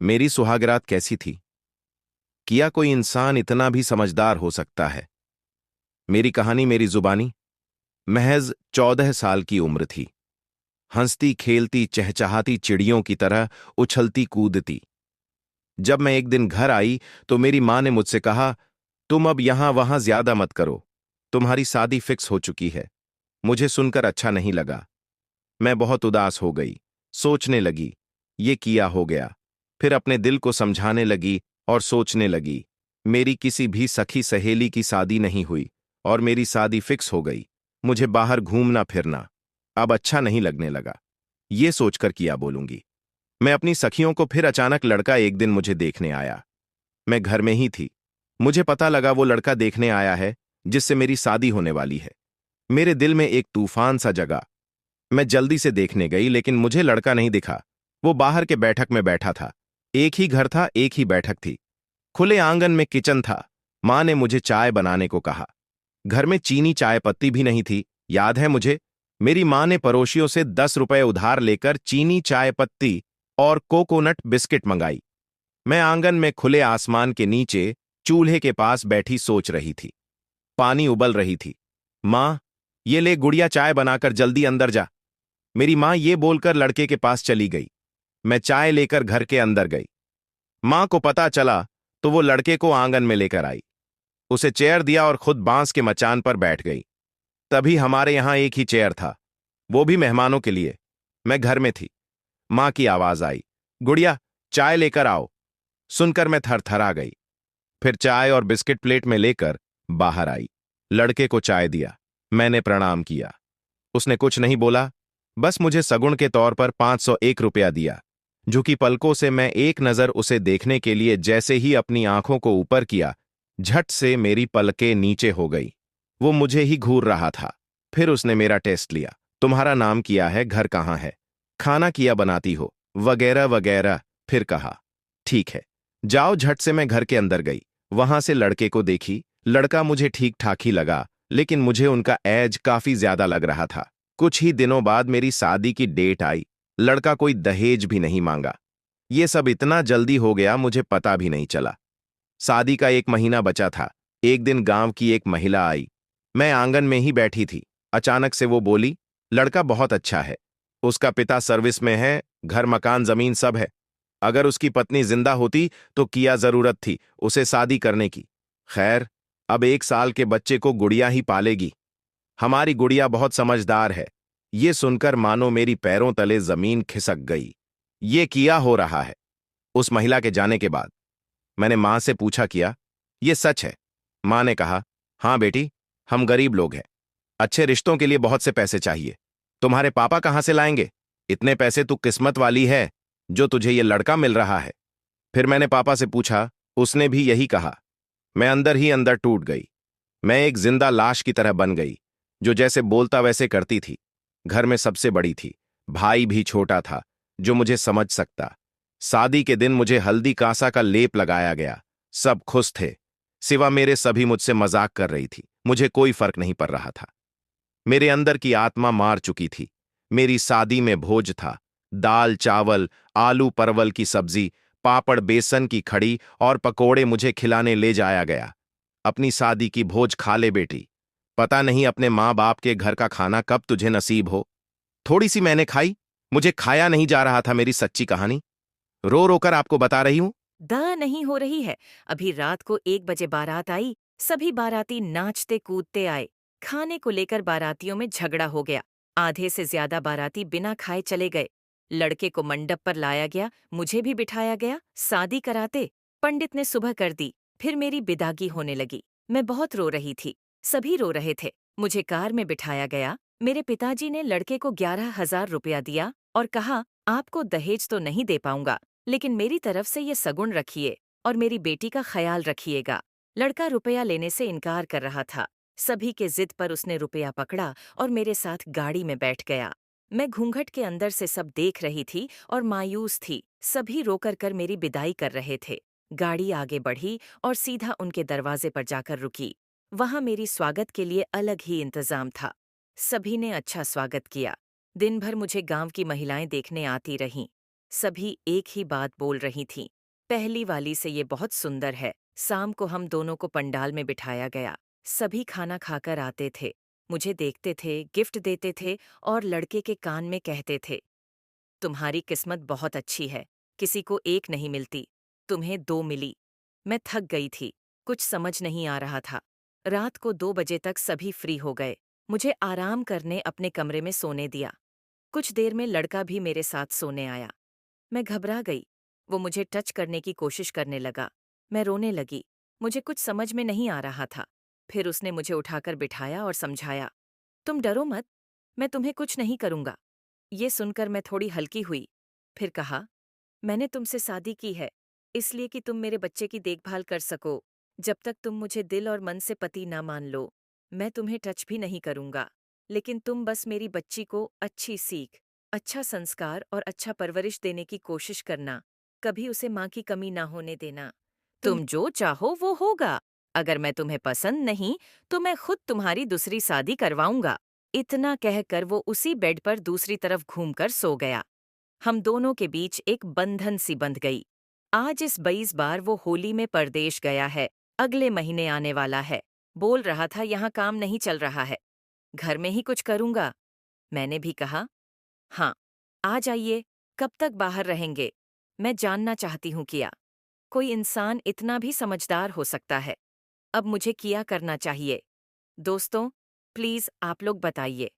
मेरी सुहागरात कैसी थी? किया कोई इंसान इतना भी समझदार हो सकता है? मेरी कहानी मेरी जुबानी। महज 14 साल की उम्र थी। हंसती खेलती चहचहाती चिड़ियों की तरह उछलती कूदती। जब मैं एक दिन घर आई तो मेरी मां ने मुझसे कहा, तुम अब यहां वहां ज्यादा मत करो। तुम्हारी शादी फिक्स हो चुकी है। मुझे सुनकर अच्छा नहीं लगा। मैं बहुत उदास हो गई। सोचने लगी, ये किया हो गया। फिर अपने दिल को समझाने लगी और सोचने लगी, मेरी किसी भी सखी सहेली की शादी नहीं हुई और मेरी शादी फिक्स हो गई। मुझे बाहर घूमना फिरना अब अच्छा नहीं लगने लगा। ये सोचकर किया बोलूंगी। मैं अपनी सखियों को फिर अचानक लड़का एक दिन मुझे देखने आया। मैं घर में ही थी। मुझे पता लगा वो लड़का देखने आया है जिससे मेरी शादी होने वाली है। मेरे दिल में एक तूफान सा जगा। मैं जल्दी से देखने गई लेकिन मुझे लड़का नहीं दिखा। वो बाहर के बैठक में बैठा था। एक ही घर था, एक ही बैठक थी। खुले आंगन में किचन था। मां ने मुझे चाय बनाने को कहा। घर में चीनी चाय पत्ती भी नहीं थी। याद है मुझे, मेरी मां ने पड़ोसियों से 10 रुपए उधार लेकर चीनी चाय पत्ती और कोकोनट बिस्किट मंगाई। मैं आंगन में खुले आसमान के नीचे चूल्हे के पास बैठी सोच रही थी। पानी उबल रही थी। मां, ये ले गुड़िया चाय बनाकर जल्दी अंदर जा। मेरी मां ये बोलकर लड़के के पास चली गई। मैं चाय लेकर घर के अंदर गई। मां को पता चला तो वो लड़के को आंगन में लेकर आई। उसे चेयर दिया और खुद बांस के मचान पर बैठ गई। तभी हमारे यहां एक ही चेयर था, वो भी मेहमानों के लिए। मैं घर में थी। मां की आवाज आई, गुड़िया चाय लेकर आओ। सुनकर मैं थरथरा गई। फिर चाय और बिस्किट प्लेट में लेकर बाहर आई। लड़के को चाय दिया। मैंने प्रणाम किया। उसने कुछ नहीं बोला, बस मुझे सगुण के तौर पर 501 रुपया दिया। झुकी पलकों से मैं एक नजर उसे देखने के लिए जैसे ही अपनी आंखों को ऊपर किया, झट से मेरी पलकें नीचे हो गई। वो मुझे ही घूर रहा था। फिर उसने मेरा टेस्ट लिया। तुम्हारा नाम किया है, घर कहाँ है, खाना किया बनाती हो, वगैरह वगैरह। फिर कहा, ठीक है, जाओ। झट से मैं घर के अंदर गई। वहां से लड़के को देखी। लड़का मुझे ठीक ठाक ही लगा, लेकिन मुझे उनका एज काफी ज्यादा लग रहा था। कुछ ही दिनों बाद मेरी शादी की डेट आई। लड़का कोई दहेज भी नहीं मांगा। ये सब इतना जल्दी हो गया, मुझे पता भी नहीं चला। शादी का एक महीना बचा था। एक दिन गांव की एक महिला आई। मैं आंगन में ही बैठी थी। अचानक से वो बोली, लड़का बहुत अच्छा है। उसका पिता सर्विस में है, घर मकान जमीन सब है। अगर उसकी पत्नी जिंदा होती तो किया जरूरत थी उसे शादी करने की। खैर, अब 1 साल के बच्चे को गुड़िया ही पालेगी। हमारी गुड़िया बहुत समझदार है। ये सुनकर मानो मेरी पैरों तले जमीन खिसक गई। ये किया हो रहा है। उस महिला के जाने के बाद मैंने मां से पूछा किया, ये सच है? मां ने कहा, हां बेटी, हम गरीब लोग हैं। अच्छे रिश्तों के लिए बहुत से पैसे चाहिए। तुम्हारे पापा कहां से लाएंगे? इतने पैसे तू किस्मत वाली है जो तुझे ये लड़का मिल रहा है। फिर मैंने पापा से पूछा, उसने भी यही कहा। मैं अंदर ही अंदर टूट गई। मैं एक जिंदा लाश की तरह बन गई, जो जैसे बोलता वैसे करती थी। घर में सबसे बड़ी थी। भाई भी छोटा था जो मुझे समझ सकता। शादी के दिन मुझे हल्दी कांसा का लेप लगाया गया। सब खुश थे, सिवा मेरे। सभी मुझसे मजाक कर रही थी। मुझे कोई फर्क नहीं पड़ रहा था। मेरे अंदर की आत्मा मार चुकी थी। मेरी शादी में भोज था। दाल चावल, आलू परवल की सब्जी, पापड़ बेसन की खड़ी और पकोड़े मुझे खिलाने ले जाया गया। अपनी शादी की भोज खा ले बेटी। पता नहीं अपने माँ बाप के घर का खाना कब तुझे नसीब हो। थोड़ी सी मैंने खाई, मुझे खाया नहीं जा रहा था। मेरी सच्ची कहानी रो रोकर आपको बता रही हूं। द नहीं हो रही है। अभी रात को 1 बजे बारात आई। सभी बाराती नाचते कूदते आए। खाने को लेकर बारातियों में झगड़ा हो गया। आधे से ज्यादा बाराती बिना खाए चले गए। लड़के को मंडप पर लाया गया, मुझे भी बिठाया गया। शादी कराते पंडित ने सुबह कर दी। फिर मेरी बिदागी होने लगी। मैं बहुत रो रही थी। सभी रो रहे थे। मुझे कार में बिठाया गया। मेरे पिताजी ने लड़के को 11,000 रुपया दिया और कहा, आपको दहेज तो नहीं दे पाऊंगा, लेकिन मेरी तरफ से ये सगुण रखिए और मेरी बेटी का ख्याल रखिएगा। लड़का रुपया लेने से इनकार कर रहा था। सभी के जिद पर उसने रुपया पकड़ा और मेरे साथ गाड़ी में बैठ गया। मैं घूंघट के अंदर से सब देख रही थी और मायूस थी। सभी रोकर कर मेरी विदाई कर रहे थे। गाड़ी आगे बढ़ी और सीधा उनके दरवाजे पर जाकर रुकी। वहां मेरी स्वागत के लिए अलग ही इंतजाम था। सभी ने अच्छा स्वागत किया। दिन भर मुझे गांव की महिलाएं देखने आती रहीं। सभी एक ही बात बोल रही थीं। पहली वाली से ये बहुत सुंदर है। शाम को हम दोनों को पंडाल में बिठाया गया। सभी खाना खाकर आते थे, मुझे देखते थे, गिफ्ट देते थे और लड़के के कान में कहते थे, तुम्हारी किस्मत बहुत अच्छी है, किसी को एक नहीं मिलती, तुम्हें दो मिली। मैं थक गई थी, कुछ समझ नहीं आ रहा था। रात को 2 बजे तक सभी फ्री हो गए। मुझे आराम करने अपने कमरे में सोने दिया। कुछ देर में लड़का भी मेरे साथ सोने आया। मैं घबरा गई। वो मुझे टच करने की कोशिश करने लगा। मैं रोने लगी। मुझे कुछ समझ में नहीं आ रहा था। फिर उसने मुझे उठाकर बिठाया और समझाया, तुम डरो मत, मैं तुम्हें कुछ नहीं करूंगा। ये सुनकर मैं थोड़ी हल्की हुई। फिर कहा, मैंने तुमसे शादी की है, इसलिए कि तुम मेरे बच्चे की देखभाल कर सको। जब तक तुम मुझे दिल और मन से पति ना मान लो, मैं तुम्हें टच भी नहीं करूंगा। लेकिन तुम बस मेरी बच्ची को अच्छी सीख, अच्छा संस्कार और अच्छा परवरिश देने की कोशिश करना। कभी उसे माँ की कमी ना होने देना। तुम जो चाहो वो होगा। अगर मैं तुम्हें पसंद नहीं, तो मैं खुद तुम्हारी दूसरी शादी करवाऊंगा। इतना कहकर वो उसी बेड पर दूसरी तरफ घूमकर सो गया। हम दोनों के बीच एक बंधन सी बंध गई। आज इस 22 बार वो होली में परदेश गया है, अगले महीने आने वाला है। बोल रहा था यहाँ काम नहीं चल रहा है, घर में ही कुछ करूंगा। मैंने भी कहा, हाँ, आ जाइए, कब तक बाहर रहेंगे? मैं जानना चाहती हूँ किया। कोई इंसान इतना भी समझदार हो सकता है। अब मुझे किया करना चाहिए। दोस्तों, प्लीज आप लोग बताइए।